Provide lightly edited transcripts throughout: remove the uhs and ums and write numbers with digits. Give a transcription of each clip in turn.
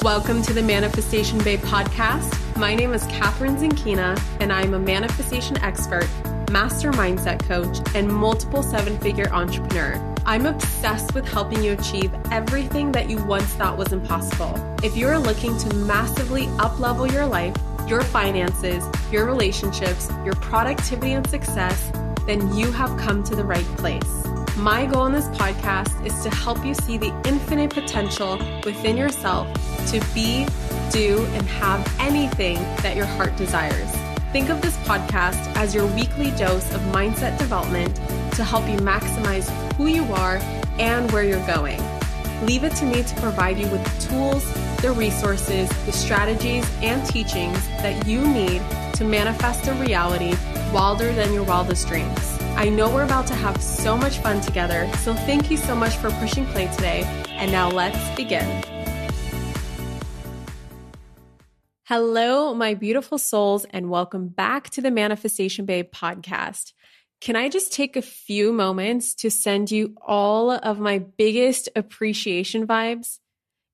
Welcome to the Manifestation Babe podcast. My name is Catherine Zinkina, and I'm a manifestation expert, master mindset coach, and multiple seven-figure entrepreneur. I'm obsessed with helping you achieve everything that you once thought was impossible. If you're looking to massively up-level your life, your finances, your relationships, your productivity and success, then you have come to the right place. My goal in this podcast is to help you see the infinite potential within yourself to be, do, and have anything that your heart desires. Think of this podcast as your weekly dose of mindset development to help you maximize who you are and where you're going. Leave it to me to provide you with the tools, the resources, the strategies, and teachings that you need to manifest a reality wilder than your wildest dreams. I know we're about to have so much fun together, so thank you so much for pushing play today. And now let's begin. Hello, my beautiful souls, and welcome back to the Manifestation Babe podcast. Can I just take a few moments to send you all of my biggest appreciation vibes?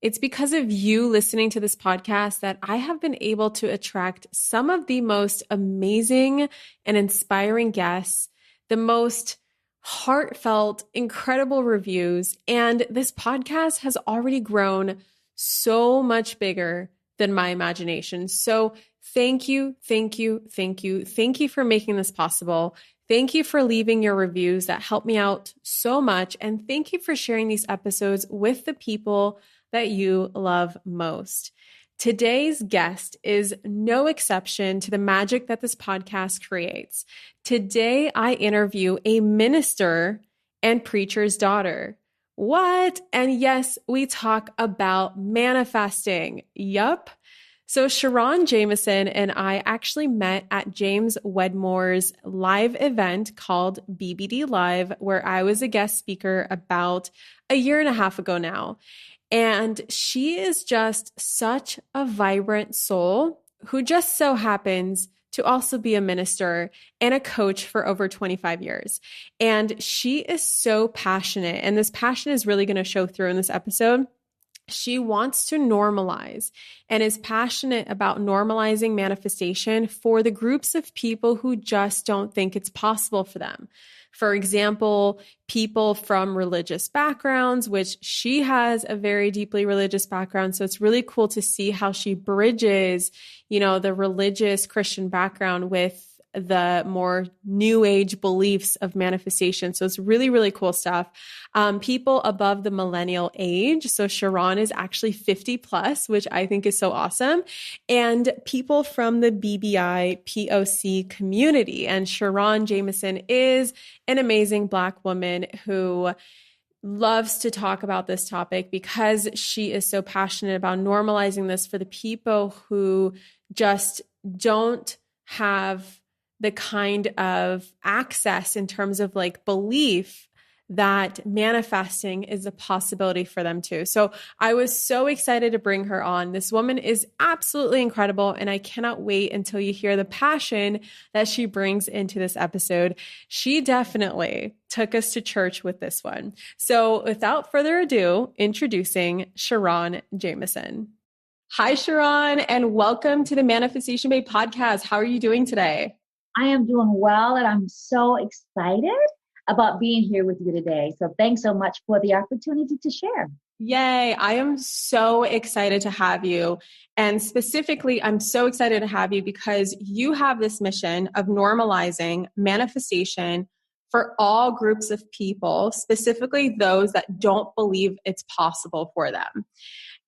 It's because of you listening to this podcast that I have been able to attract some of the most amazing and inspiring guests, the most heartfelt, incredible reviews, and this podcast has already grown so much bigger than my imagination. So thank you, thank you, thank you. Thank you for making this possible. Thank you for leaving your reviews that help me out so much. And thank you for sharing these episodes with the people that you love most. Today's guest is no exception to the magic that this podcast creates. Today, I interview a minister and preacher's daughter. What? And yes, we talk about manifesting. Yup. So SharRon Jamison and I actually met at James Wedmore's live event called BBD Live, where I was a guest speaker about a year and a half ago now. And she is just such a vibrant soul who just so happens to also be a minister and a coach for over 25 years. And she is so passionate, and this passion is really going to show through in this episode. She wants to normalize and is passionate about normalizing manifestation for the groups of people who just don't think it's possible for them. For example, people from religious backgrounds, which she has a very deeply religious background. So it's really cool to see how she bridges, the religious Christian background with the more new age beliefs of manifestation. So it's really, really cool stuff. People above the millennial age. So SharRon is actually 50 plus, which I think is so awesome. And people from the BBIPOC community. And SharRon Jamison is an amazing Black woman who loves to talk about this topic because she is so passionate about normalizing this for the people who just don't have the kind of access in terms of belief that manifesting is a possibility for them too. So I was so excited to bring her on. This woman is absolutely incredible, and I cannot wait until you hear the passion that she brings into this episode. She definitely took us to church with this one. So without further ado, introducing SharRon Jamison. Hi, SharRon, and welcome to the Manifestation Babe podcast. How are you doing today? I am doing well, and I'm so excited about being here with you today. So thanks so much for the opportunity to share. Yay. I am so excited to have you. And specifically, I'm so excited to have you because you have this mission of normalizing manifestation for all groups of people, specifically those that don't believe it's possible for them.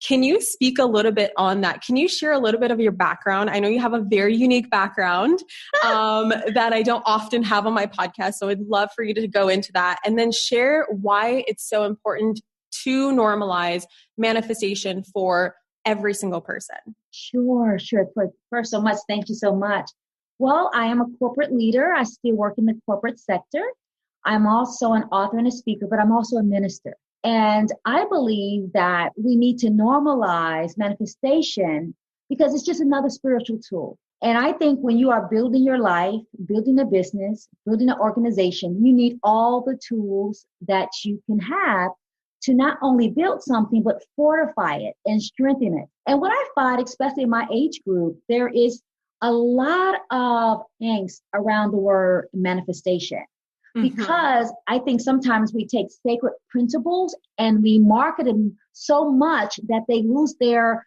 Can you speak a little bit on that? Can you share a little bit of your background? I know you have a very unique background that I don't often have on my podcast. So I'd love for you to go into that and then share why it's so important to normalize manifestation for every single person. Sure. First, so much. Thank you so much. Well, I am a corporate leader. I still work in the corporate sector. I'm also an author and a speaker, but I'm also a minister. And I believe that we need to normalize manifestation because it's just another spiritual tool. And I think when you are building your life, building a business, building an organization, you need all the tools that you can have to not only build something, but fortify it and strengthen it. And what I find, especially in my age group, there is a lot of angst around the word manifestation. Because I think sometimes we take sacred principles and we market them so much that they lose their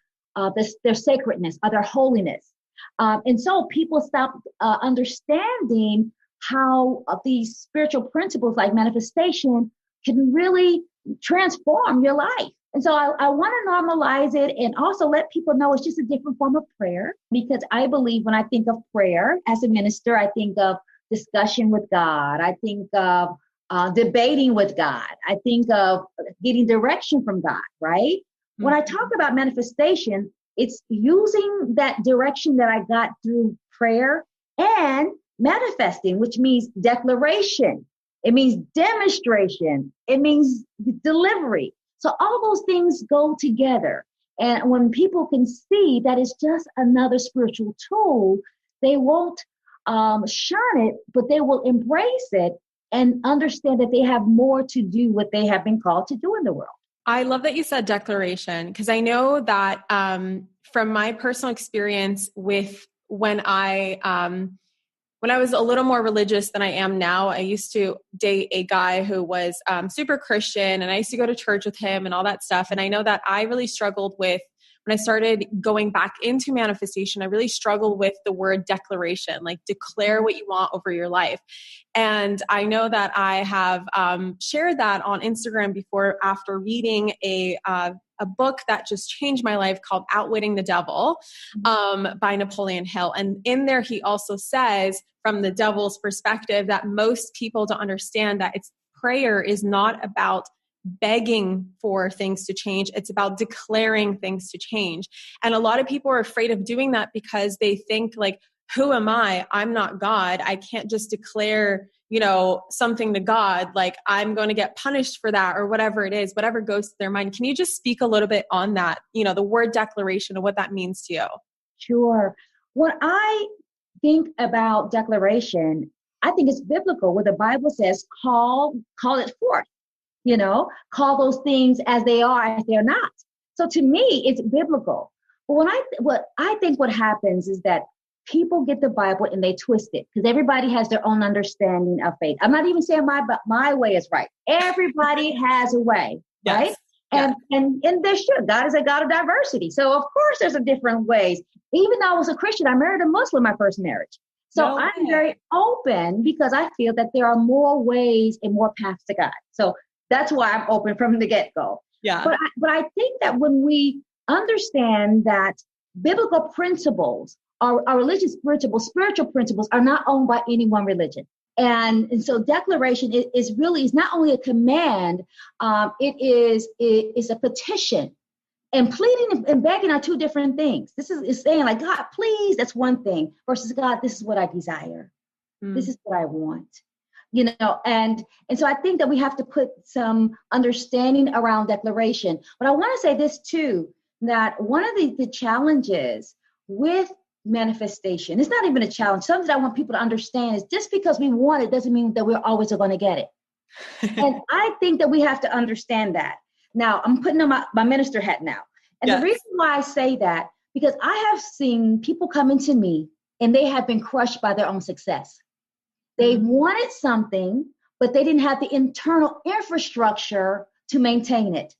sacredness or their holiness. And so people stop understanding how these spiritual principles like manifestation can really transform your life. And so I want to normalize it and also let people know it's just a different form of prayer, because I believe when I think of prayer as a minister, I think of discussion with God. I think of debating with God. I think of getting direction from God, right? When I talk about manifestation, it's using that direction that I got through prayer and manifesting, which means declaration. It means demonstration. It means delivery. So all those things go together. And when people can see that it's just another spiritual tool, they won't shun it, but they will embrace it and understand that they have more to do what they have been called to do in the world. I love that you said declaration, because I know that from my personal experience with when I was a little more religious than I am now, I used to date a guy who was super Christian, and I used to go to church with him and all that stuff. And I know that I really struggled with, when I started going back into manifestation, I really struggled with the word declaration, like declare what you want over your life. And I know that I have shared that on Instagram before after reading a book that just changed my life called Outwitting the Devil by Napoleon Hill. And in there, he also says, from the devil's perspective, that most people don't understand that prayer is not about begging for things to change. It's about declaring things to change. And a lot of people are afraid of doing that because they think like, who am I? I'm not God. I can't just declare, something to God. Like I'm going to get punished for that or whatever it is, whatever goes to their mind. Can you just speak a little bit on that, the word declaration and what that means to you? Sure. When I think about declaration, I think it's biblical where the Bible says, call it forth. Call those things as they are, as they're not. So to me, it's biblical. But what I think what happens is that people get the Bible and they twist it because everybody has their own understanding of faith. I'm not even saying my way is right. Everybody has a way, right? And there should. God is a God of diversity. So of course there's a different ways. Even though I was a Christian, I married a Muslim my first marriage. So I'm very open because I feel that there are more ways and more paths to God. So that's why I'm open from the get-go. Yeah. But I think that when we understand that biblical principles, our religious principles, spiritual principles are not owned by any one religion. And so declaration is not only a command, it is a petition. And pleading and begging are two different things. This is saying like, God, please, that's one thing, versus God, this is what I desire. This is what I want. And so I think that we have to put some understanding around declaration. But I want to say this too, that one of the challenges with manifestation, it's not even a challenge. Something that I want people to understand is just because we want it doesn't mean that we're always going to get it. And I think that we have to understand that. Now, I'm putting on my minister hat now. And the reason why I say that, because I have seen people come into me and they have been crushed by their own success. They wanted something, but they didn't have the internal infrastructure to maintain it.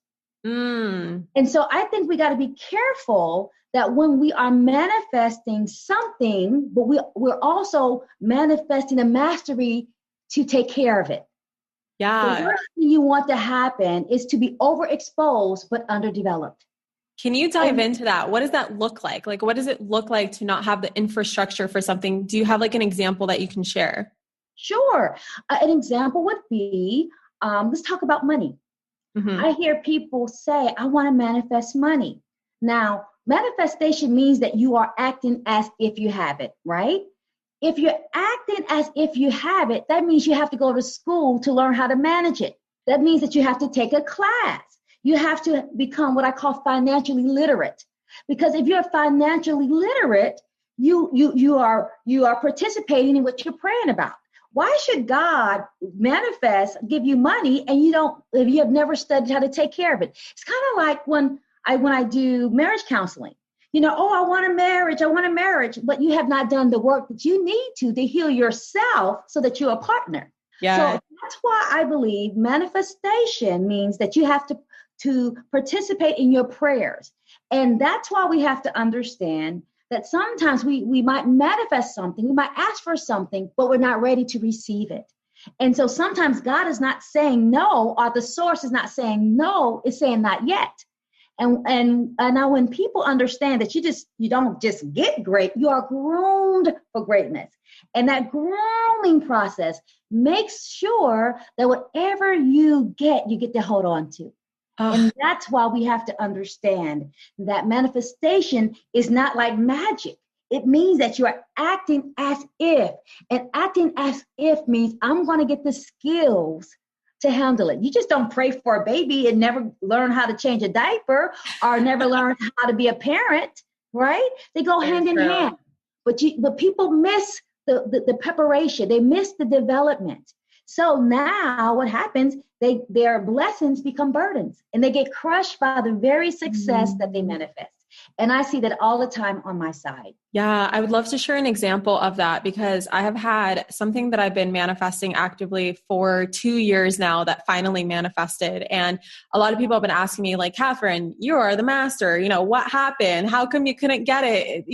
And so I think we got to be careful that when we are manifesting something, but we're also manifesting a mastery to take care of it. Yeah. The worst thing you want to happen is to be overexposed, but underdeveloped. Can you dive into that? What does that look like? Like, what does it look like to not have the infrastructure for something? Do you have like an example that you can share? Sure. An example would be, let's talk about money. I hear people say, I want to manifest money. Now, manifestation means that you are acting as if you have it, right? If you're acting as if you have it, that means you have to go to school to learn how to manage it. That means that you have to take a class. You have to become what I call financially literate. Because if you're financially literate, you are participating in what you're praying about. Why should God manifest, give you money, and if you have never studied how to take care of it? It's kind of like when I do marriage counseling. Oh, I want a marriage, but you have not done the work that you need to heal yourself so that you're a partner. Yeah. So that's why I believe manifestation means that you have to participate in your prayers. And that's why we have to understand that sometimes we might manifest something, we might ask for something, but we're not ready to receive it. And so sometimes God is not saying no, or the source is not saying no, it's saying not yet. And now when people understand that you don't just get great, you are groomed for greatness. And that grooming process makes sure that whatever you get to hold on to. And that's why we have to understand that manifestation is not like magic. It means that you are acting as if. And acting as if means I'm going to get the skills to handle it. You just don't pray for a baby and never learn how to change a diaper or never learn how to be a parent, right? They go hand in hand. But people miss the preparation. They miss the development. So now what happens, their blessings become burdens and they get crushed by the very success that they manifest. And I see that all the time on my side. Yeah, I would love to share an example of that because I have had something that I've been manifesting actively for 2 years now that finally manifested. And a lot of people have been asking me like, Catherine, you are the master, what happened? How come you couldn't get it,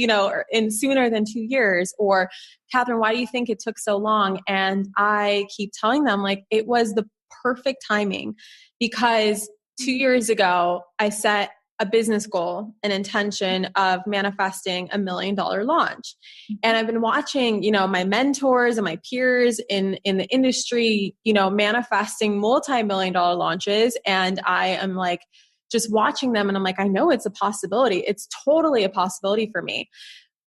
in sooner than 2 years? Or Catherine, why do you think it took so long? And I keep telling them like, it was the perfect timing because 2 years ago, I set a business goal, an intention of manifesting $1 million launch. And I've been watching, my mentors and my peers in the industry, manifesting multi-million-dollar launches. And I am like, just watching them. And I'm like, I know it's a possibility. It's totally a possibility for me.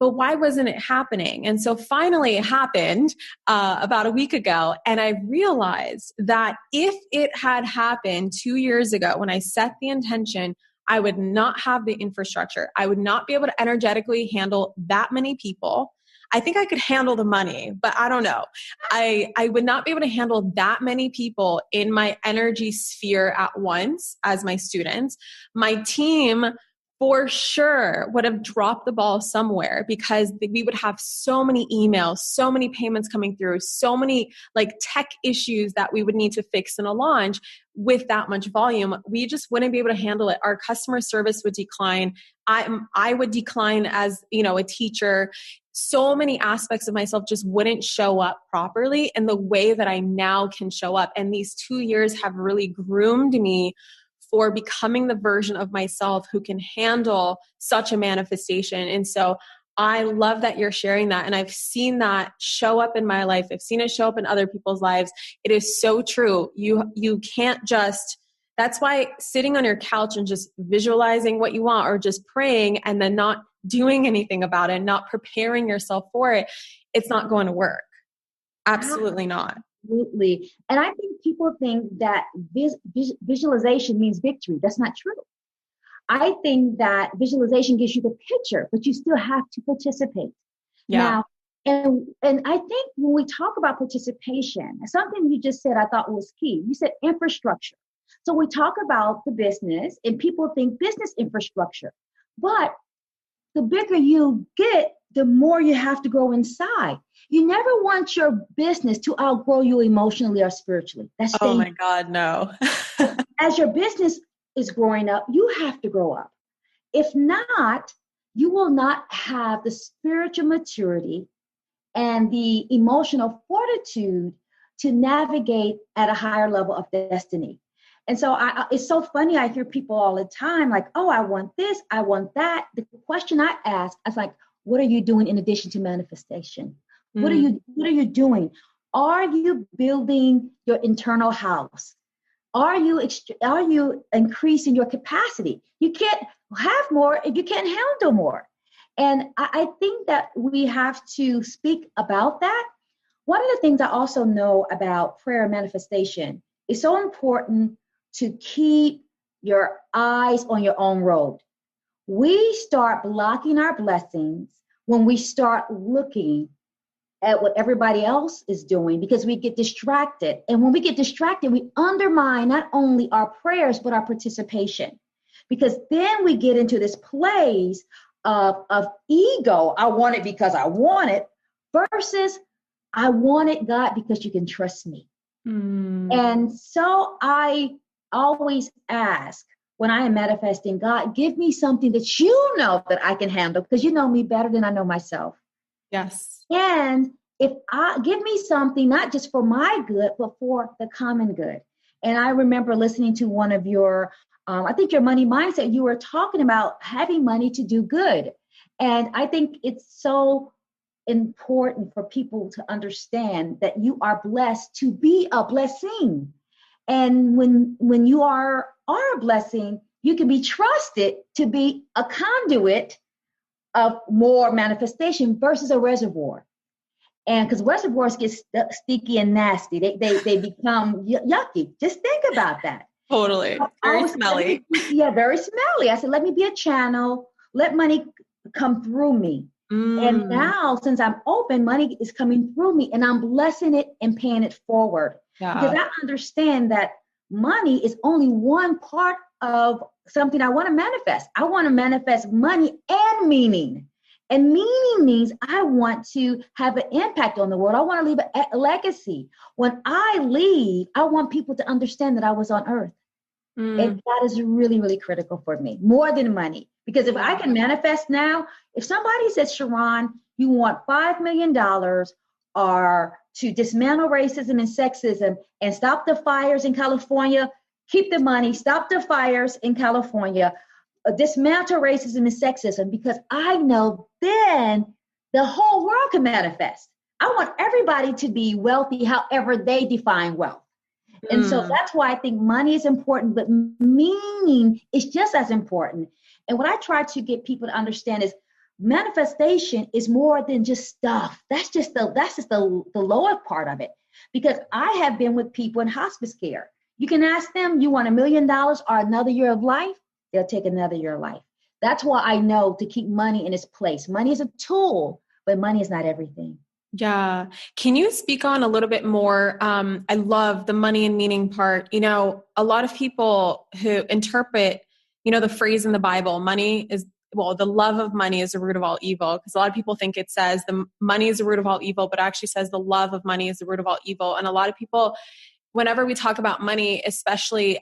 But why wasn't it happening? And so finally it happened about a week ago. And I realized that if it had happened 2 years ago, when I set the intention, I would not have the infrastructure. I would not be able to energetically handle that many people. I think I could handle the money, but I don't know. I would not be able to handle that many people in my energy sphere at once as my students. My team for sure would have dropped the ball somewhere because we would have so many emails, so many payments coming through, so many like tech issues that we would need to fix in a launch with that much volume. We just wouldn't be able to handle it. Our customer service would decline. I would decline as, a teacher. So many aspects of myself just wouldn't show up properly in the way that I now can show up. And these 2 years have really groomed me for becoming the version of myself who can handle such a manifestation. And so I love that you're sharing that. And I've seen that show up in my life. I've seen it show up in other people's lives. It is so true. You can't just, that's why sitting on your couch and just visualizing what you want or just praying and then not doing anything about it, not preparing yourself for it, it's not going to work. Absolutely not. Absolutely. And I think people think that visualization means victory. That's not true. I think that visualization gives you the picture, but you still have to participate. Yeah. Now, and I think when we talk about participation, something you just said I thought was key. You said infrastructure. So we talk about the business and people think business infrastructure, but the bigger you get, the more you have to grow inside. You never want your business to outgrow you emotionally or spiritually. That's oh my God, no. As your business is growing up, you have to grow up. If not, you will not have the spiritual maturity and the emotional fortitude to navigate at a higher level of destiny. And so it's so funny. I hear people all the time like, oh, I want this, I want that. The question I ask is like, what are you doing in addition to manifestation? What are you doing? Are you building your internal house? Are you increasing your capacity? You can't have more if you can't handle more. And I think that we have to speak about that. One of the things I also know about prayer and manifestation is so important to keep your eyes on your own road. We start blocking our blessings when we start looking at what everybody else is doing because we get distracted. And when we get distracted, we undermine not only our prayers, but our participation. Because then we get into this place of ego. I want it because I want it versus I want it, God, because you can trust me. And so I always ask when I am manifesting, God, give me something that you know that I can handle because you know me better than I know myself. Yes. And if I give me something, not just for my good, but for the common good. And I remember listening to one of your, I think your money mindset, you were talking about having money to do good. And I think it's so important for people to understand that you are blessed to be a blessing. And when you are a blessing, you can be trusted to be a conduit of more manifestation versus a reservoir. And because reservoirs get sticky and nasty, they become yucky. Just think about that. Totally. Very smelly. Very smelly. I said, let me be a channel. Let money come through me. And now, since I'm open, money is coming through me and I'm blessing it and paying it forward. Yeah. Because I understand that money is only one part of something I want to manifest. I want to manifest money and meaning. And meaning means I want to have an impact on the world. I want to leave a legacy. When I leave, I want people to understand that I was on earth. And that is really, really critical for me, more than money. Because if I can manifest now, if somebody says, SharRon, you want $5 million or to dismantle racism and sexism and stop the fires in California, keep the money, stop the fires in California, dismantle racism and sexism, because I know then the whole world can manifest. I want everybody to be wealthy, however they define wealth. And so that's why I think money is important, but meaning is just as important. And what I try to get people to understand is manifestation is more than just stuff. That's just the lower part of it. Because I have been with people in hospice care. You can ask them, you want $1 million or another year of life? They'll take another year of life. That's why I know to keep money in its place. Money is a tool, but money is not everything. Yeah. Can you speak on a little bit more? I love the money and meaning part. You know, a lot of people who interpret, the phrase in the Bible, the love of money is the root of all evil. Because a lot of people think it says the money is the root of all evil, but it actually says the love of money is the root of all evil. And a lot of people, whenever we talk about money, especially,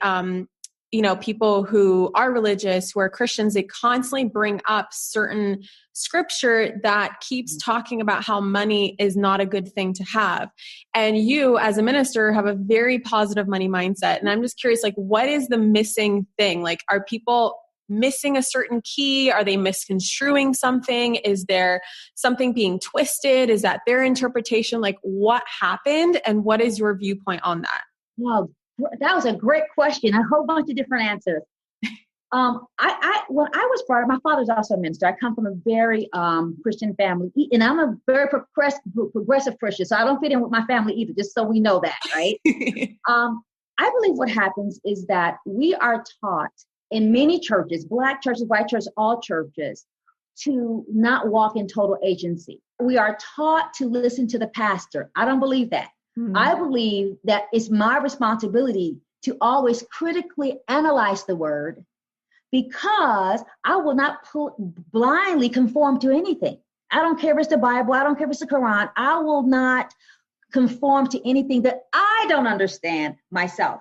people who are religious, who are Christians, they constantly bring up certain scripture that keeps talking about how money is not a good thing to have. And you, as a minister, have a very positive money mindset. And I'm just curious, what is the missing thing? Are people missing a certain key? Are they misconstruing something? Is there something being twisted? Is that their interpretation? What happened? And what is your viewpoint on that? Wow. That was a great question. A whole bunch of different answers. When I was brought up, my father's also a minister. I come from a very Christian family, and I'm a very progressive Christian, so I don't fit in with my family either, just so we know that, right? I believe what happens is that we are taught in many churches, Black churches, white churches, all churches, to not walk in total agency. We are taught to listen to the pastor. I don't believe that. I believe that it's my responsibility to always critically analyze the word, because I will not blindly conform to anything. I don't care if it's the Bible. I don't care if it's the Quran. I will not conform to anything that I don't understand myself.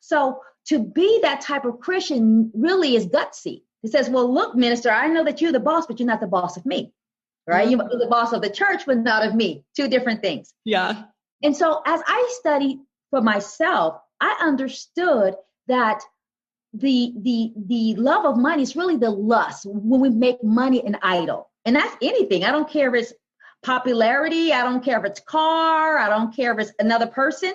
So to be that type of Christian really is gutsy. It says, well, look, minister, I know that you're the boss, but you're not the boss of me, right? You're the boss of the church, but not of me. Two different things. Yeah. And so as I studied for myself, I understood that the love of money is really the lust when we make money an idol. And that's anything. I don't care if it's popularity. I don't care if it's car. I don't care if it's another person.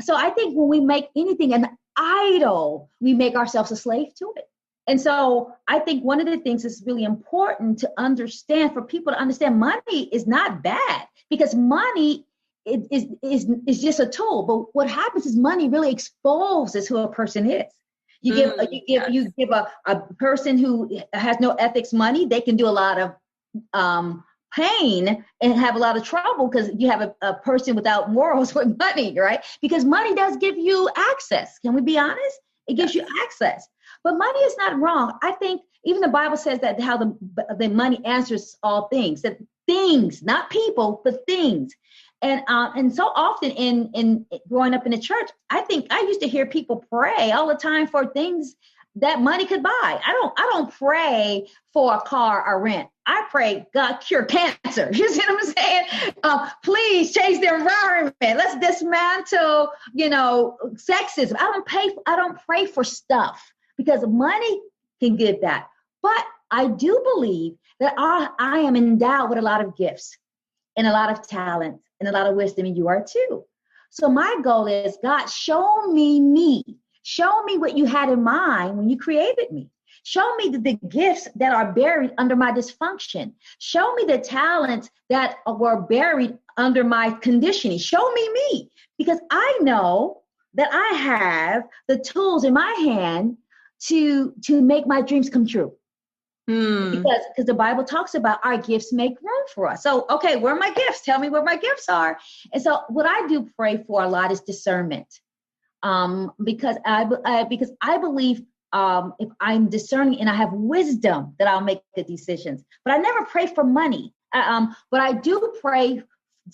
So I think when we make anything an idol, we make ourselves a slave to it. And so I think one of the things that's really important to understand, for people to understand, money is not bad, because money is just a tool. But what happens is money really exposes who a person is. You give a person who has no ethics money, they can do a lot of pain and have a lot of trouble because you have a person without morals with money, right? Because money does give you access. Can we be honest? It gives you access. But money is not wrong. I think even the Bible says that how the money answers all things. That things, not people, but things. And so often in growing up in the church, I think I used to hear people pray all the time for things that money could buy. I don't pray for a car or rent. I pray, God, cure cancer. You see what I'm saying? Please change the environment. Let's dismantle, sexism. I don't pray for stuff because money can give that. But I do believe that I am endowed with a lot of gifts and a lot of talent and a lot of wisdom, and you are too. So my goal is, God, show me me. Show me what you had in mind when you created me. Show me the gifts that are buried under my dysfunction. Show me the talents that were buried under my conditioning. Show me me, because I know that I have the tools in my hand to make my dreams come true. Because the Bible talks about our gifts make room for us. So, okay, where are my gifts? Tell me where my gifts are. And so what I do pray for a lot is discernment. Because I believe if I'm discerning and I have wisdom, that I'll make good decisions. But I never pray for money. But I do pray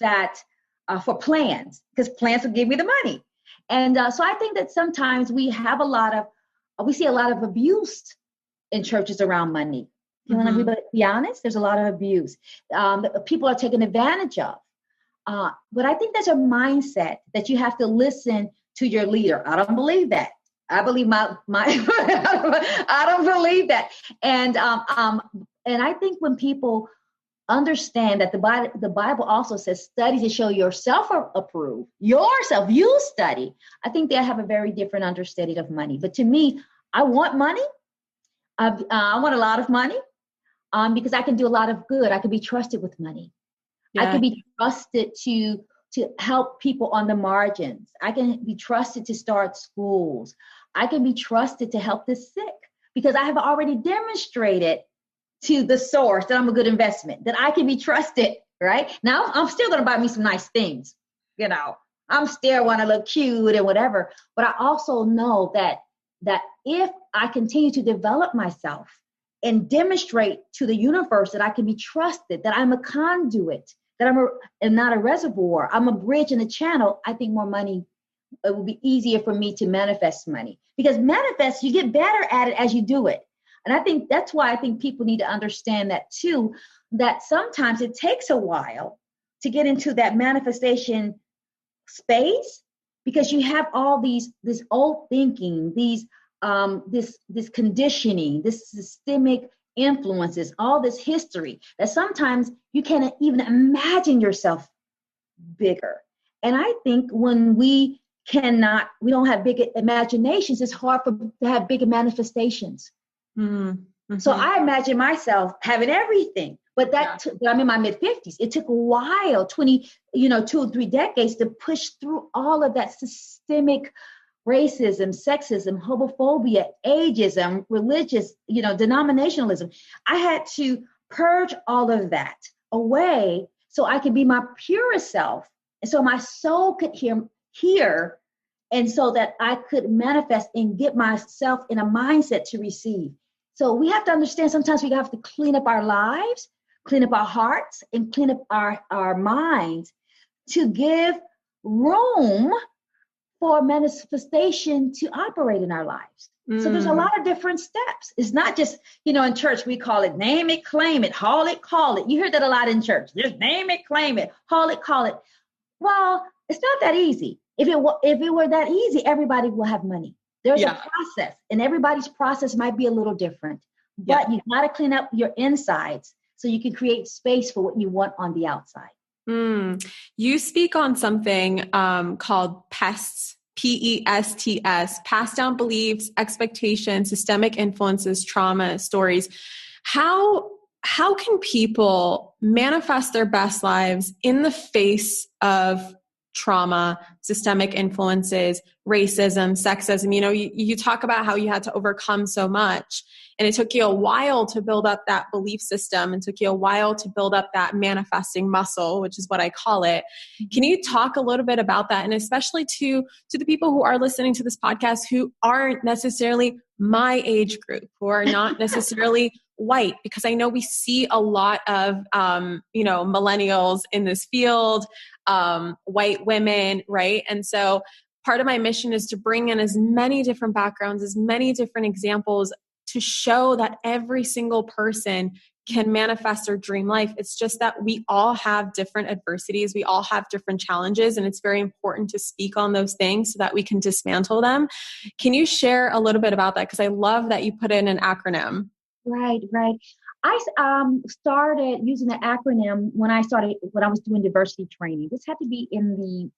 that for plans, because plans will give me the money. And so I think that sometimes we see a lot of abuse in churches around money. Can we be honest? There's a lot of abuse. People are taken advantage of. But I think there's a mindset that you have to listen to your leader. I don't believe that. I believe my I don't believe that. And I think when people understand that the Bible also says study to show yourself approved, yourself, you study, I think they have a very different understanding of money. But to me, I want money. I want a lot of money because I can do a lot of good. I can be trusted with money. Yeah. I can be trusted to help people on the margins. I can be trusted to start schools. I can be trusted to help the sick because I have already demonstrated to the source that I'm a good investment, that I can be trusted, right? Now, I'm still going to buy me some nice things. I'm still want to look cute and whatever. But I also know that if I continue to develop myself and demonstrate to the universe that I can be trusted, that I'm a conduit, that I'm not a reservoir, I'm a bridge and a channel, I think more money, it will be easier for me to manifest money. Because manifest, you get better at it as you do it. And I think that's why I think people need to understand that too, that sometimes it takes a while to get into that manifestation space because you have all this old thinking, this conditioning, this systemic influences, all this history that sometimes you can't even imagine yourself bigger. And I think when we don't have big imaginations, it's hard to have bigger manifestations. Mm-hmm. So I imagine myself having everything, but I'm in my mid-50s. It took a while, 2 or 3 decades to push through all of that systemic racism, sexism, homophobia, ageism, religious, denominationalism. I had to purge all of that away so I could be my purest self. And so my soul could hear, and so that I could manifest and get myself in a mindset to receive. So we have to understand sometimes we have to clean up our lives, clean up our hearts, and clean up our minds to give room for manifestation to operate in our lives. So there's a lot of different steps. It's not just, in church, we call it name it, claim it, haul it, call it. You hear that a lot in church. Just name it, claim it, haul it, call it. Well, it's not that easy. If it were that easy, everybody will have money. There's a process, and everybody's process might be a little different. But you got to clean up your insides so you can create space for what you want on the outside. You speak on something called Pests, Pests, passed down beliefs, expectations, systemic influences, trauma, stories. How can people manifest their best lives in the face of trauma, systemic influences, racism, sexism. You know, you talk about how you had to overcome so much, and it took you a while to build up that belief system, and took you a while to build up that manifesting muscle, which is what I call it. Can you talk a little bit about that? And especially to the people who are listening to this podcast who aren't necessarily my age group, who are not necessarily white, because I know we see a lot of, millennials in this field, white women, right? And so part of my mission is to bring in as many different backgrounds, as many different examples to show that every single person can manifest their dream life. It's just that we all have different adversities. We all have different challenges, and it's very important to speak on those things so that we can dismantle them. Can you share a little bit about that? Because I love that you put in an acronym. Right. I started using the acronym when I was doing diversity training. This had to be in the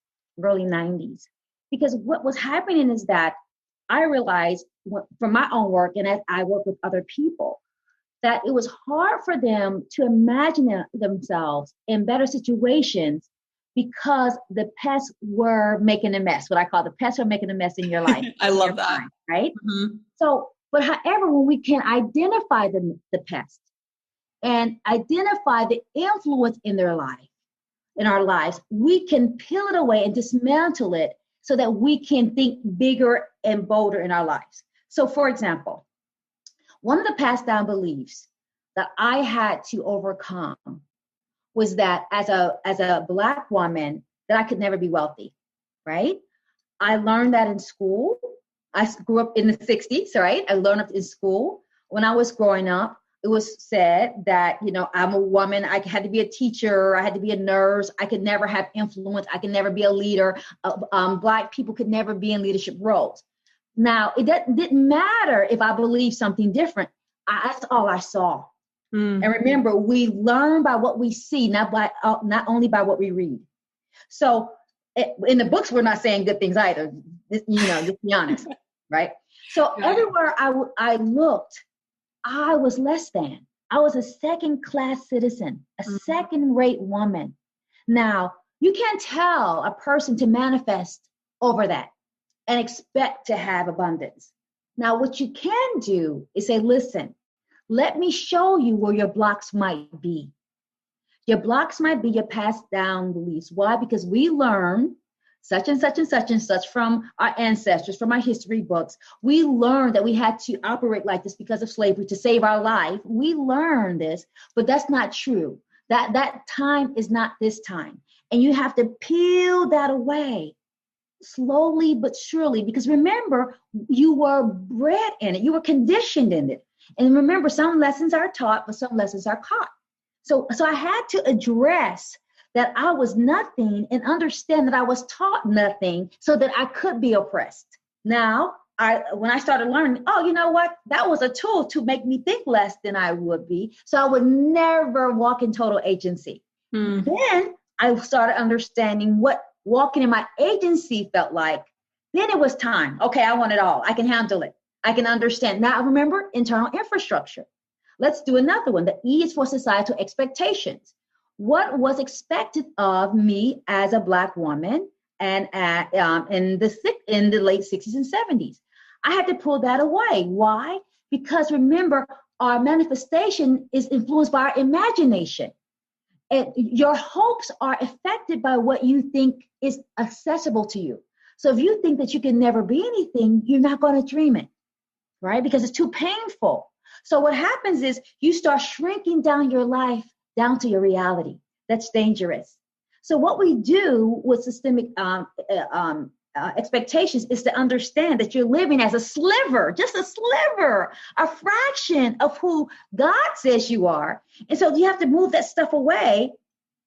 early 90s, because what was happening is that I realized from my own work, and as I work with other people, that it was hard for them to imagine themselves in better situations because the pests were making a mess. What I call the pests are making a mess in your life. I love that. Mind, right? Mm-hmm. So, but however, when we can identify the pest and identify the influence in their life, in our lives, we can peel it away and dismantle it so that we can think bigger and bolder in our lives. So, for example, one of the passed down beliefs that I had to overcome was that as a Black woman, that I could never be wealthy, right? I learned that in school. I grew up in the 60s, right? I learned it in school. When I was growing up, it was said that, I'm a woman. I had to be a teacher. I had to be a nurse. I could never have influence. I could never be a leader. Black people could never be in leadership roles. Now, it didn't matter if I believed something different. That's all I saw. And remember, we learn by what we see, not only by what we read. So in the books, we're not saying good things either. Just be honest, right? So everywhere I looked, I was less than. I was a second-class citizen, a second-rate woman. Now, you can't tell a person to manifest over that and expect to have abundance. Now, what you can do is say, listen, let me show you where your blocks might be. Your blocks might be your passed down beliefs. Why? Because we learn such and such and such and such from our ancestors, from our history books. We learned that we had to operate like this because of slavery to save our life. We learned this, but that's not true. That time is not this time. And you have to peel that away slowly but surely, because remember, you were bred in it. You were conditioned in it. And remember, some lessons are taught, but some lessons are caught. So I had to address that I was nothing and understand that I was taught nothing so that I could be oppressed. Now, when I started learning, you know what? That was a tool to make me think less than I would be. So I would never walk in total agency. Then I started understanding what walking in my agency felt like. Then it was time. Okay, I want it all. I can handle it. I can understand. Now, remember, internal infrastructure. Let's do another one. The E is for societal expectations. What was expected of me as a Black woman and in the late 60s and 70s? I had to pull that away. Why? Because remember, our manifestation is influenced by our imagination. And your hopes are affected by what you think is accessible to you. So if you think that you can never be anything, you're not going to dream it, right? Because it's too painful. So what happens is you start shrinking down your life down to your reality. That's dangerous. So what we do with systemic expectations is to understand that you're living as a sliver, just a sliver, a fraction of who God says you are. And so you have to move that stuff away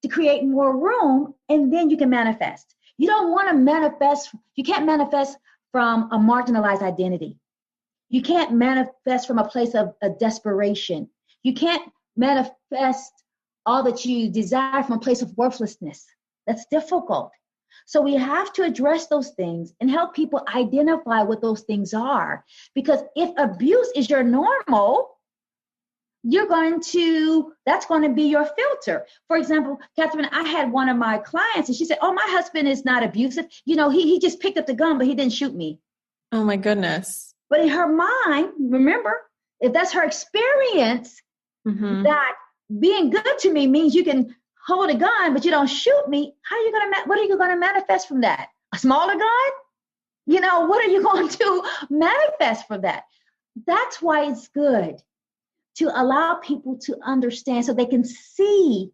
to create more room, and then you can manifest. You don't want to manifest. You can't manifest from a marginalized identity. You can't manifest from a place of desperation. You can't manifest all that you desire from a place of worthlessness. That's difficult. So we have to address those things and help people identify what those things are. Because if abuse is your normal, that's going to be your filter. For example, Catherine, I had one of my clients and she said, oh, my husband is not abusive. He just picked up the gun, but he didn't shoot me. Oh my goodness. But in her mind, remember, if that's her experience, that being good to me means you can hold a gun, but you don't shoot me. What are you going to manifest from that? A smaller gun? What are you going to manifest from that? That's why it's good to allow people to understand so they can see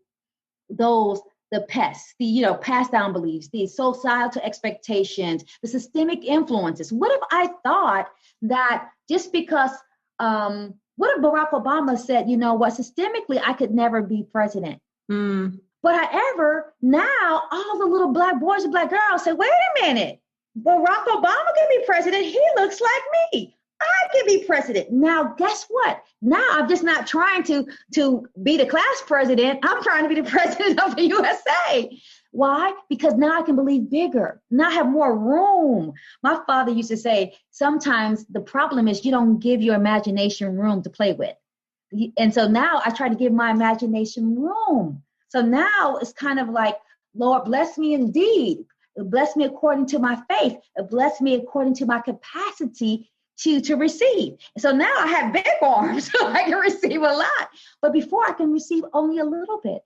the pests, the passed down beliefs, the societal expectations, the systemic influences. What if I thought that just because, what if Barack Obama said, systemically, I could never be president. But however, now all the little black boys and black girls say, wait a minute, Barack Obama can be president. He looks like me. I can be president. Now, guess what? Now I'm just not trying to be the class president. I'm trying to be the president of the USA. Why? Because now I can believe bigger. Now I have more room. My father used to say, sometimes the problem is you don't give your imagination room to play with. And so now I try to give my imagination room. So now it's kind of like, Lord, bless me indeed. Bless me according to my faith. Bless me according to my capacity to receive. So now I have big arms, so I can receive a lot. But before I can receive only a little bit.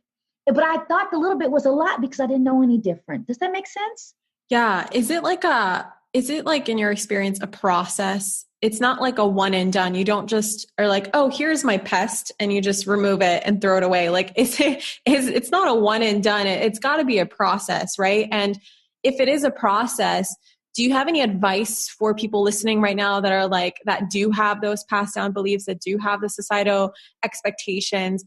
But I thought the little bit was a lot because I didn't know any different. Does that make sense? Yeah. Is it like in your experience, a process? It's not like a one and done. You don't just are like, oh, here's my pest and you just remove it and throw it away. Like it's not a one and done. It's got to be a process, right? And if it is a process, do you have any advice for people listening right now that do have those passed down beliefs, that do have the societal expectations,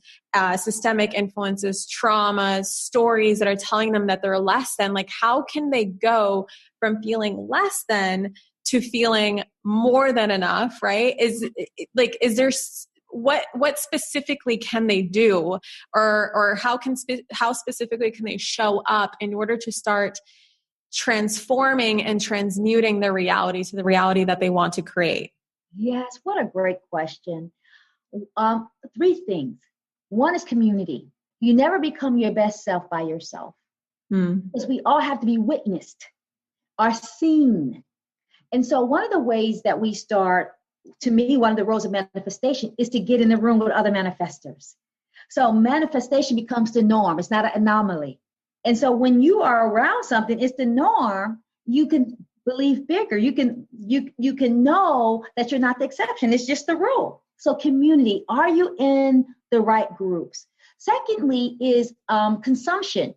systemic influences, traumas, stories that are telling them that they're less than? Like, how can they go from feeling less than to feeling more than enough, right? What specifically can they do, or how specifically can they show up in order to start transforming and transmuting their reality to the reality that they want to create? Yes, what a great question. 3 things. One is community. You never become your best self by yourself. Because we all have to be witnessed, are seen. And so one of the ways that we start, to me, one of the roles of manifestation is to get in the room with other manifestors. So manifestation becomes the norm. It's not an anomaly. And so when you are around something, it's the norm. You can believe bigger. You can know that you're not the exception. It's just the rule. So community, are you in the right groups? Secondly is consumption.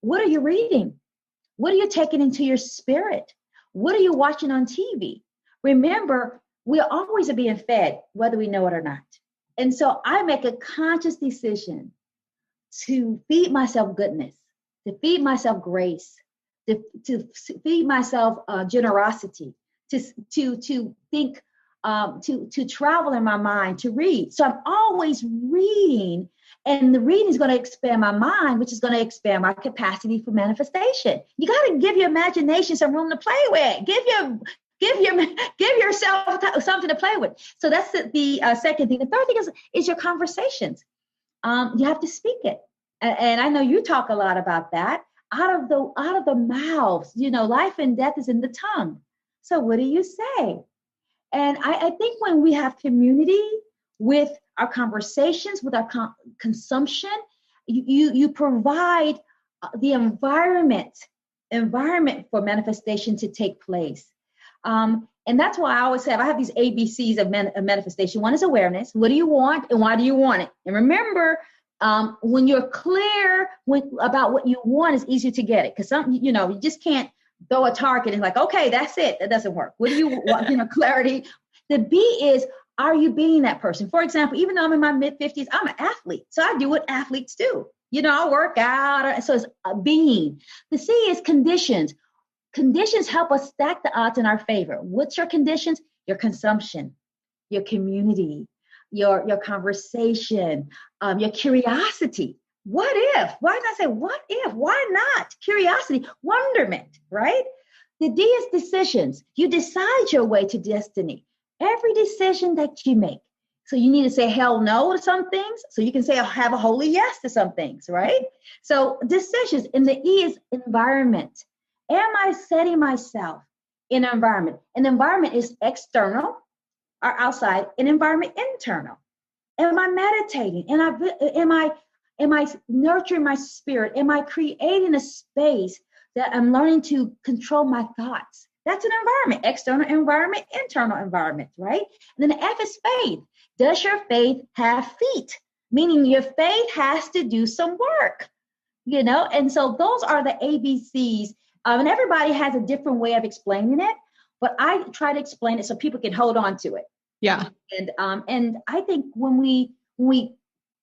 What are you reading? What are you taking into your spirit? What are you watching on TV? Remember, we're always being fed, whether we know it or not. And so I make a conscious decision to feed myself goodness, to feed myself grace, to feed myself generosity, to think, to travel in my mind, to read. So I'm always reading, and the reading is going to expand my mind, which is going to expand my capacity for manifestation. You got to give your imagination some room to play with. Give yourself something to play with. So that's the second thing. The third thing is your conversations. You have to speak it. And I know you talk a lot about that. Out of the mouths, life and death is in the tongue. So what do you say? And I think when we have community with our conversations, with our consumption, you provide the environment for manifestation to take place. And that's why I always say I have these ABCs of manifestation. One is awareness. What do you want and why do you want it? And remember, when you're clear about what you want, it's easier to get it. Because you just can't throw a target and like, okay, that's it. That doesn't work. What do you want? Clarity. The B is, are you being that person? For example, even though I'm in my mid-50s, I'm an athlete. So I do what athletes do. I work out. So it's being. The C is conditions. Conditions help us stack the odds in our favor. What's your conditions? Your consumption, your community, your conversation, your curiosity. What if? Why did I say what if? Why not? Curiosity, wonderment, right? The D is decisions. You decide your way to destiny. Every decision that you make, So you need to say hell no to some things so you can say have a holy yes to some things, right? So decisions, and the E is environment. Am I setting myself in an environment? An environment is external or outside, an environment internal. Am I meditating? Am I nurturing my spirit? Am I creating a space that I'm learning to control my thoughts? That's an environment, external environment, internal environment, right? And then the F is faith. Does your faith have feet? Meaning your faith has to do some work, And so those are the ABCs. And everybody has a different way of explaining it, but I try to explain it so people can hold on to it. Yeah. And I think when we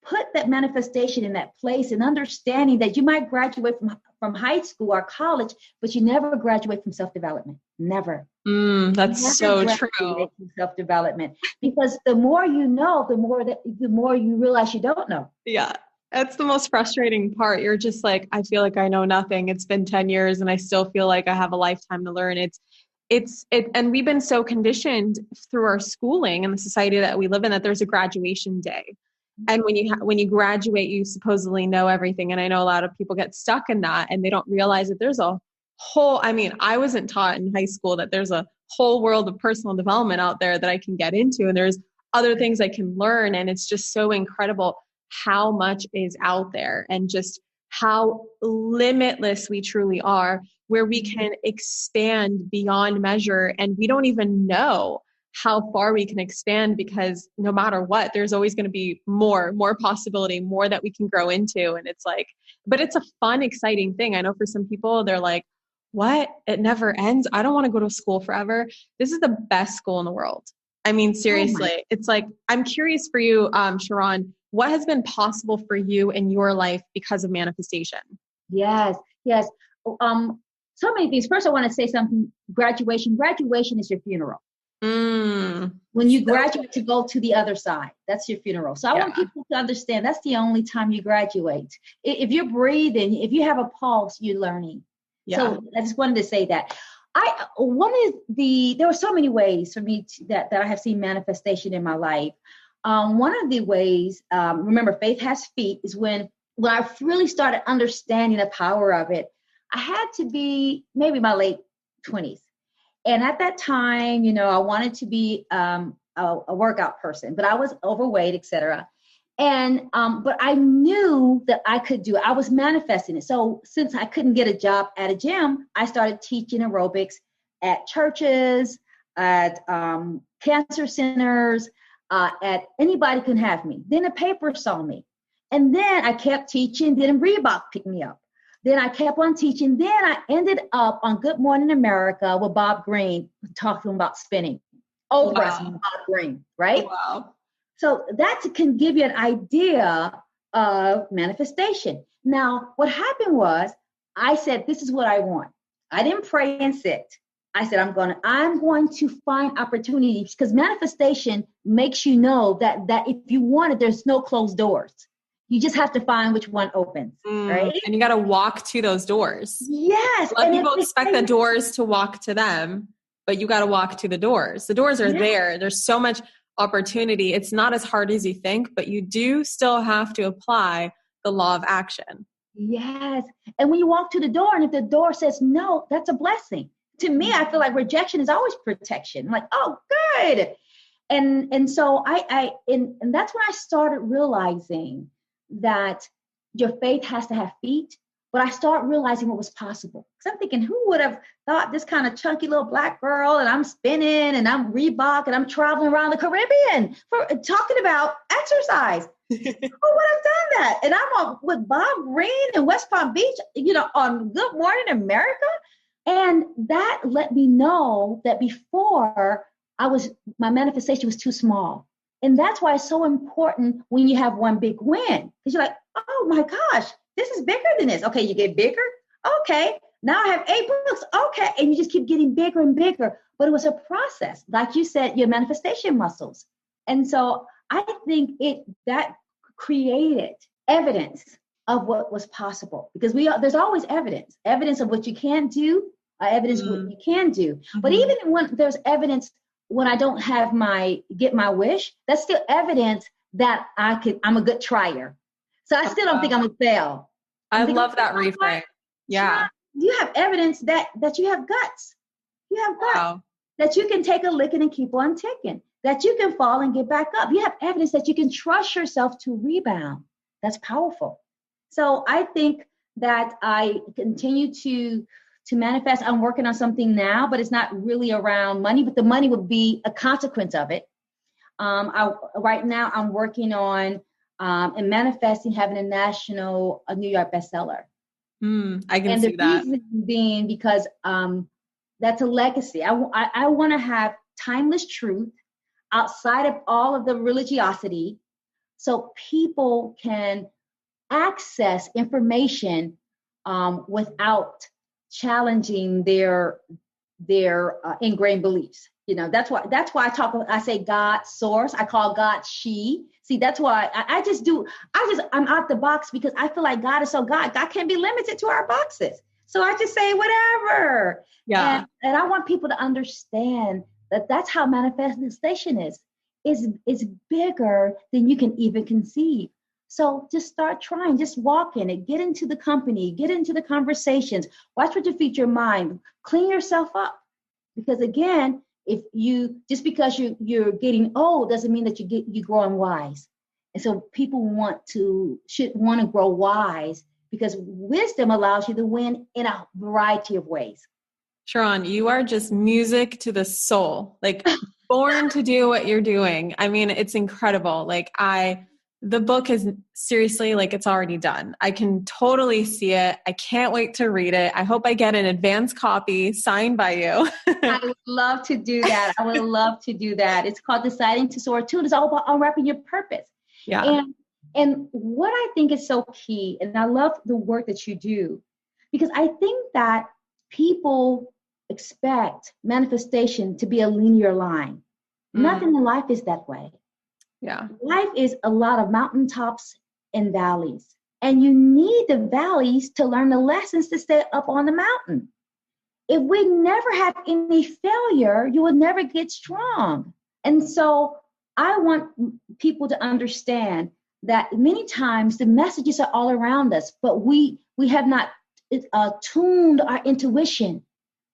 put that manifestation in that place and understanding that you might graduate from high school or college, but you never graduate from self-development. Never. That's never so true. From self-development, because the more you know, the more you realize you don't know. Yeah. That's the most frustrating part. You're just like, I feel like I know nothing. It's been 10 years and I still feel like I have a lifetime to learn. And we've been so conditioned through our schooling and the society that we live in that there's a graduation day. And when you graduate, you supposedly know everything. And I know a lot of people get stuck in that and they don't realize that there's a whole, I wasn't taught in high school that there's a whole world of personal development out there that I can get into. And there's other things I can learn. And it's just so incredible how much is out there and just how limitless we truly are, where we can expand beyond measure. And we don't even know how far we can expand, because no matter what, there's always going to be more possibility, more that we can grow into. And it's like, but it's a fun, exciting thing. I know for some people, they're like, what? It never ends. I don't want to go to school forever. This is the best school in the world. Seriously, it's like, I'm curious for you, SharRon, what has been possible for you in your life because of manifestation? Yes. So many things. First, I want to say something. Graduation is your funeral. When you graduate to go to the other side, that's your funeral. So I want people to understand that's the only time you graduate. If you're breathing, if you have a pulse, you're learning. Yeah. So I just wanted to say that. There were so many ways for me that I have seen manifestation in my life. One of the ways, remember, faith has feet, is when I really started understanding the power of it. I had to be maybe my late 20s. And at that time, I wanted to be a workout person, but I was overweight, etc. And but I knew that I could do it. I was manifesting it. So since I couldn't get a job at a gym, I started teaching aerobics at churches, at cancer centers, at anybody can have me. Then the paper saw me. And then I kept teaching. Then Reebok picked me up. Then I kept on teaching. Then I ended up on Good Morning America with Bob Greene talking about spinning. Oprah's Bob Greene, right? Wow. So that can give you an idea of manifestation. Now, what happened was I said, this is what I want. I didn't pray and sit. I said, I'm going to find opportunities, because manifestation makes you know that if you want it, there's no closed doors. You just have to find which one opens, right? And you got to walk to those doors. Yes. A lot of people expect the doors to walk to them, but you got to walk to the doors. The doors are there. There's so much opportunity. It's not as hard as you think, but you do still have to apply the law of action. Yes. And when you walk to the door, and if the door says no, that's a blessing. To me, I feel like rejection is always protection. I'm like, oh, good. And so and that's when I started realizing that your faith has to have feet. But I started realizing what was possible. Because I'm thinking, who would have thought this kind of chunky little black girl, and I'm spinning and I'm Reebok and I'm traveling around the Caribbean for talking about exercise? Who would have done that? And I'm with Bob Greene in West Palm Beach, on Good Morning America. And that let me know that before my manifestation was too small. And that's why it's so important when you have one big win. Because you're like, oh my gosh, this is bigger than this. Okay, you get bigger. Okay, now I have 8 books. Okay, and you just keep getting bigger and bigger. But it was a process. Like you said, your manifestation muscles. And so I think that created evidence of what was possible. Because there's always evidence of what you can't do, evidence of what you can do. But even when there's evidence when I don't get my wish, that's still evidence that I'm a good trier. So I still don't think I'm gonna fail. I love that reframe. Yeah. You have evidence that you have guts. You have guts. Wow. That you can take a licking and keep on ticking. That you can fall and get back up. You have evidence that you can trust yourself to rebound. That's powerful. So I think that I continue to manifest. I'm working on something now, but it's not really around money, but the money would be a consequence of it. Right now I'm working on and manifesting having a New York bestseller. I can see that. And the reason being because that's a legacy. I want to have timeless truth outside of all of the religiosity, so people can access information without challenging their ingrained beliefs. You know, that's why I say God source. I call God she. See, that's why I'm out the box, because I feel like God is so God. God can't be limited to our boxes. So I just say whatever. Yeah. And I want people to understand that that's how manifestation is. It's bigger than you can even conceive. So just start trying, just walk in it, get into the company, get into the conversations, watch what you feed your mind, clean yourself up. Because again, just because you're getting old doesn't mean that you're growing wise. And so people should want to grow wise, because wisdom allows you to win in a variety of ways. SharRon, you are just music to the soul, like born to do what you're doing. I mean, it's incredible. The book is seriously, like, it's already done. I can totally see it. I can't wait to read it. I hope I get an advance copy signed by you. I would love to do that. I would love to do that. It's called Deciding to Soar Too. It's all about unwrapping your purpose. Yeah. And what I think is so key, and I love the work that you do, because I think that people expect manifestation to be a linear line. Nothing in life is that way. Yeah. Life is a lot of mountaintops and valleys. And you need the valleys to learn the lessons to stay up on the mountain. If we never have any failure, you will never get strong. And so I want people to understand that many times the messages are all around us, but we have not tuned our intuition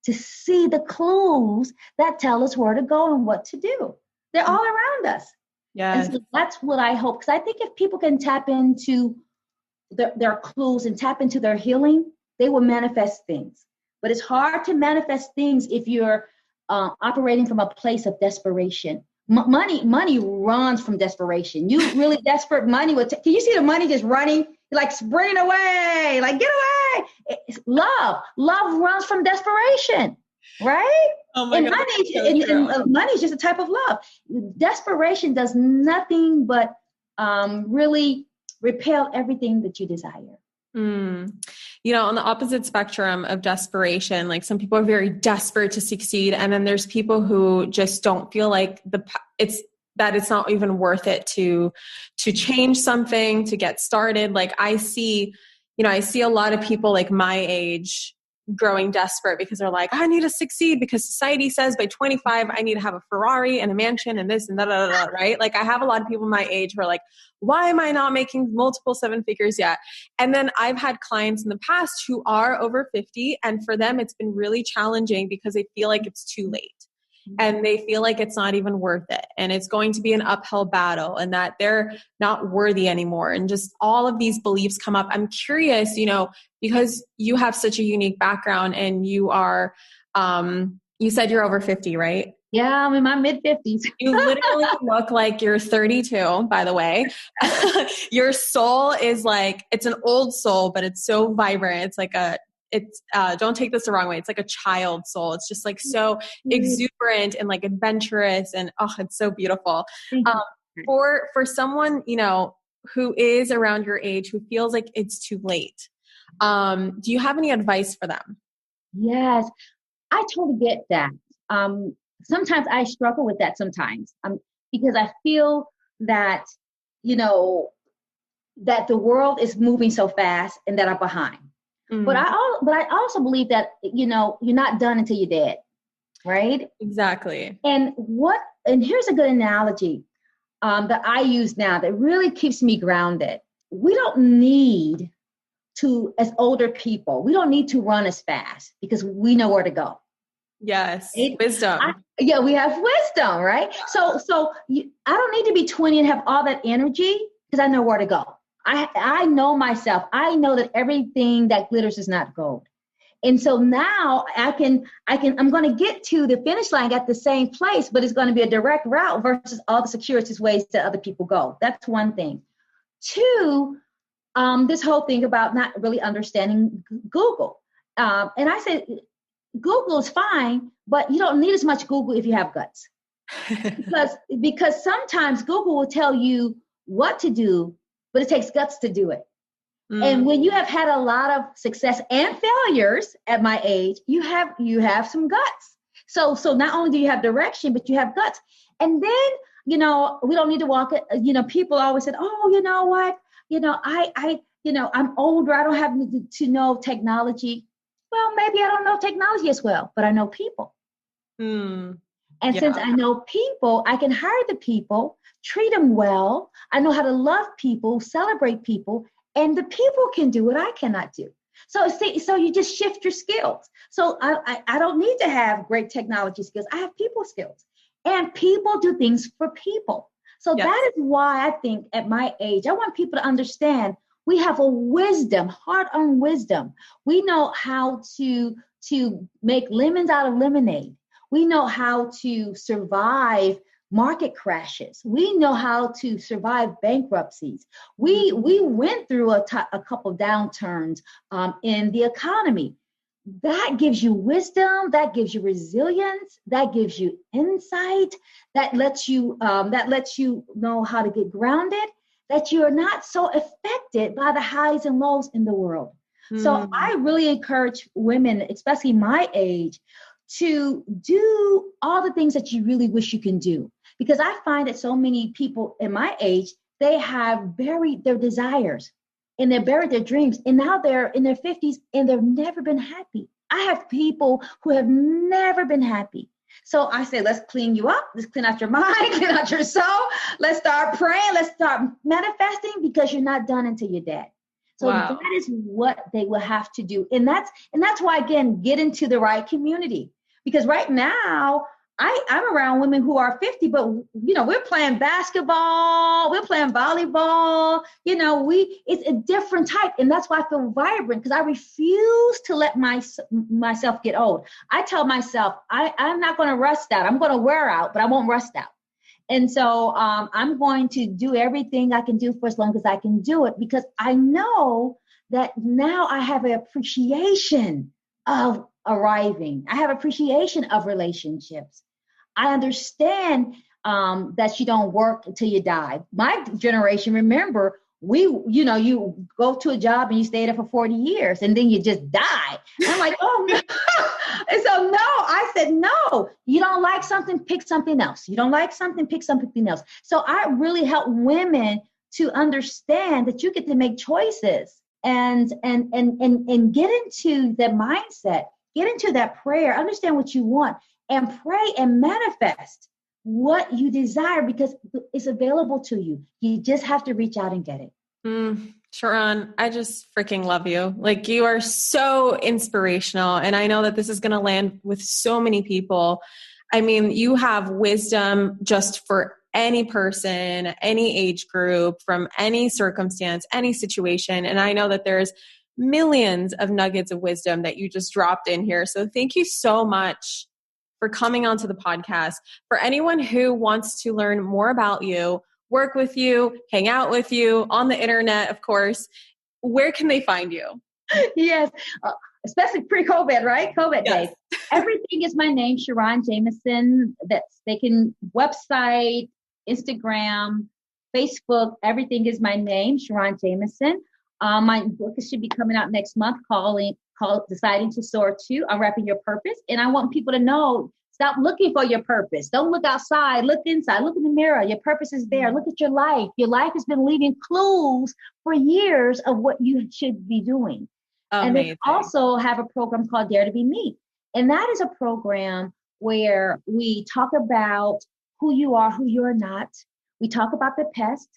to see the clues that tell us where to go and what to do. They're all around us. Yeah. And so that's what I hope. Because I think if people can tap into their clues and tap into their healing, they will manifest things. But it's hard to manifest things if you're operating from a place of desperation. Money runs from desperation. You really desperate, money will can you see the money just running, like sprinting away, like get away? It's love runs from desperation, right? Oh my God, money is just a type of love. Desperation does nothing but really repel everything that you desire. You know, on the opposite spectrum of desperation, like some people are very desperate to succeed. And then there's people who just don't feel like it's not even worth it to change something, to get started. Like I see a lot of people like my age growing desperate because they're like, I need to succeed because society says by 25, I need to have a Ferrari and a mansion and this and that, right? Like I have a lot of people my age who are like, why am I not making multiple 7 figures yet? And then I've had clients in the past who are over 50, and for them, it's been really challenging because they feel like it's too late. And they feel like it's not even worth it. And it's going to be an uphill battle and that they're not worthy anymore. And just all of these beliefs come up. I'm curious, because you have such a unique background and you are, you said you're over 50, right? Yeah, I'm in my mid-50s. You literally look like you're 32, by the way. Your soul is like, it's an old soul, but it's so vibrant. It's don't take this the wrong way. It's like a child soul. It's just like so exuberant and like adventurous, and it's so beautiful. For someone, who is around your age, who feels like it's too late, do you have any advice for them? Yes, I totally get that. Sometimes I struggle with that sometimes, because I feel that, that the world is moving so fast and that I'm behind. But I also believe that, you're not done until you're dead. right? Exactly. And here's a good analogy that I use now that really keeps me grounded. We don't need to, as older people, we don't need to run as fast because we know where to go. Yes. Right? Wisdom. Yeah, we have wisdom, right? I don't need to be 20 and have all that energy because I know where to go. I know myself. I know that everything that glitters is not gold. And so now I'm going to get to the finish line at the same place, but it's going to be a direct route versus all the circuitous ways that other people go. That's one thing. Two, this whole thing about not really understanding Google. And I said, Google is fine, but you don't need as much Google if you have guts. because sometimes Google will tell you what to do, but it takes guts to do it. And when you have had a lot of success and failures at my age, you have some guts. So not only do you have direction, but you have guts. And then, we don't need to walk it. People always said, oh, you know what? I'm older. I don't have to know technology. Well, maybe I don't know technology as well, but I know people. And since I know people, I can hire the people, treat them well. I know how to love people, celebrate people. And the people can do what I cannot do. So you just shift your skills. So I don't need to have great technology skills. I have people skills. And people do things for people. So that is why I think at my age, I want people to understand we have a wisdom, hard-earned wisdom. We know how to make lemons out of lemonade. We know how to survive market crashes. We know how to survive bankruptcies. We went through a couple downturns in the economy. That gives you wisdom. That gives you resilience. That gives you insight. That lets you know how to get grounded. That you're not so affected by the highs and lows in the world. So I really encourage women, especially my age, to do all the things that you really wish you can do. Because I find that so many people in my age, they have buried their desires and they've buried their dreams. And now they're in their 50s and they've never been happy. I have people who have never been happy. So I say, let's clean you up. Let's clean out your mind, clean out your soul. Let's start praying. Let's start manifesting because you're not done until you're dead. So that is what they will have to do. And that's why, again, get into the right community. Because right now, I'm around women who are 50, but, we're playing basketball, we're playing volleyball, it's a different type. And that's why I feel vibrant, because I refuse to let myself get old. I tell myself, I'm not going to rust out. I'm going to wear out, but I won't rust out. And so I'm going to do everything I can do for as long as I can do it, because I know that now I have an appreciation of arriving. I have appreciation of relationships. I understand that you don't work until you die. My generation, remember, you go to a job and you stay there for 40 years and then you just die. And I'm like, oh no. And so no, I said, no, you don't like something, pick something else. You don't like something, pick something else. So I really help women to understand that you get to make choices and get into that mindset, get into that prayer, understand what you want, and pray and manifest what you desire because it's available to you. You just have to reach out and get it. SharRon, I just freaking love you. Like, you are so inspirational. And I know that this is going to land with so many people. I mean, you have wisdom just for any person, any age group, from any circumstance, any situation. And I know that there's millions of nuggets of wisdom that you just dropped in here. So thank you so much for coming onto the podcast. For anyone who wants to learn more about you, work with you, hang out with you on the internet, of course, where can they find you? Yes, especially pre-COVID, right? COVID days. Everything is my name, SharRon Jamison. They can website, Instagram, Facebook, everything is my name, SharRon Jamison. My book should be coming out next month called Deciding to Soar 2, Unwrapping Your Purpose. And I want people to know, stop looking for your purpose. Don't look outside, look inside, look in the mirror. Your purpose is there. Look at your life. Your life has been leaving clues for years of what you should be doing. Amazing. And they also have a program called Dare to Be Me. And that is a program where we talk about who you are, who you're not. We talk about the pest.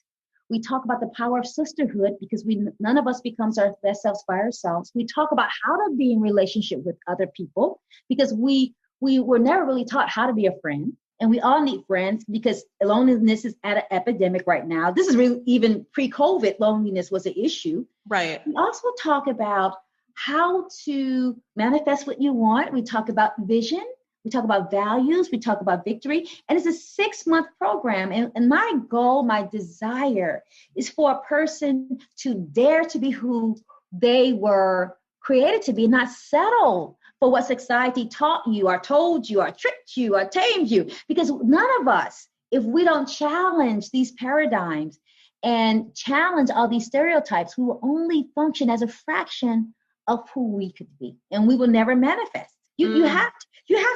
We talk about the power of sisterhood because none of us becomes our best selves by ourselves. We talk about how to be in relationship with other people because we were never really taught how to be a friend. And we all need friends because loneliness is at an epidemic right now. This is really even pre-COVID, loneliness was an issue. Right. We also talk about how to manifest what you want. We talk about vision. We talk about values. We talk about victory. And it's a 6-month program. And my goal, my desire is for a person to dare to be who they were created to be, not settle for what society taught you or told you or tricked you or tamed you. Because none of us, if we don't challenge these paradigms and challenge all these stereotypes, we will only function as a fraction of who we could be. And we will never manifest. You have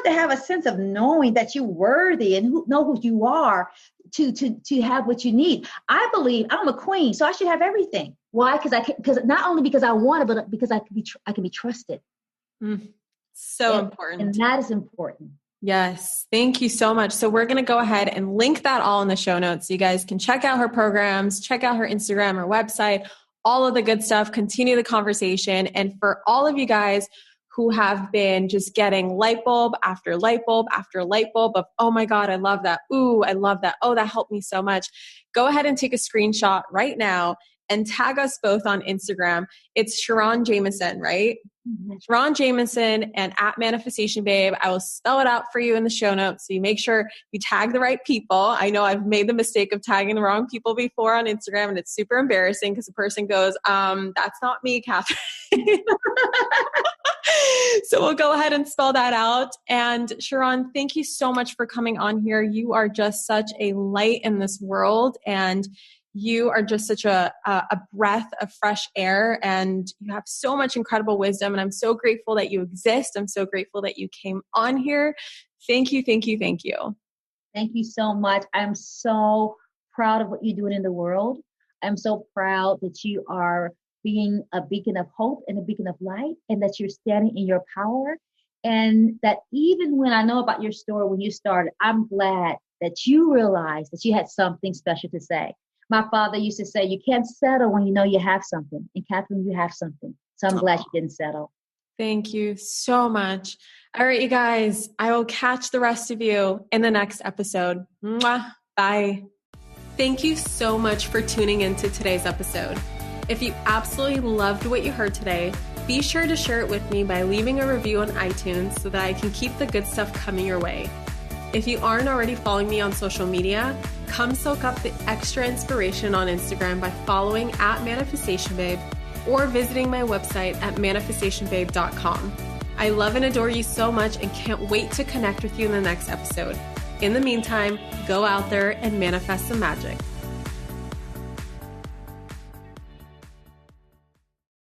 to have a sense of knowing that you're worthy and know who you are to have what you need. I believe I'm a queen, so I should have everything. Why? Because not only because I want it, but because I can be trusted. So important. And that is important. Yes. Thank you so much. So we're going to go ahead and link that all in the show notes. So you guys can check out her programs, check out her Instagram, her website, all of the good stuff, continue the conversation. And for all of you guys who have been just getting light bulb after light bulb after light bulb of, oh my God, I love that. Ooh, I love that. Oh, that helped me so much. Go ahead and take a screenshot right now and tag us both on Instagram. It's SharRon Jamison, right? Mm-hmm. SharRon Jamison and at Manifestation Babe. I will spell it out for you in the show notes. So you make sure you tag the right people. I know I've made the mistake of tagging the wrong people before on Instagram, and it's super embarrassing because the person goes, that's not me, Catherine. So we'll go ahead and spell that out. And SharRon, thank you so much for coming on here. You are just such a light in this world, and you are just such a breath of fresh air, and you have so much incredible wisdom. And I'm so grateful that you exist. I'm so grateful that you came on here. Thank you, thank you, thank you. Thank you so much. I'm so proud of what you're doing in the world. I'm so proud that you are being a beacon of hope and a beacon of light, and that you're standing in your power. And that even when I know about your story, when you started, I'm glad that you realized that you had something special to say. My father used to say, you can't settle when you know you have something. And Catherine, you have something. So I'm glad you didn't settle. Thank you so much. All right, you guys, I will catch the rest of you in the next episode. Mwah. Bye. Thank you so much for tuning into today's episode. If you absolutely loved what you heard today, be sure to share it with me by leaving a review on iTunes so that I can keep the good stuff coming your way. If you aren't already following me on social media, come soak up the extra inspiration on Instagram by following at Manifestation Babe or visiting my website at manifestationbabe.com. I love and adore you so much and can't wait to connect with you in the next episode. In the meantime, go out there and manifest some magic.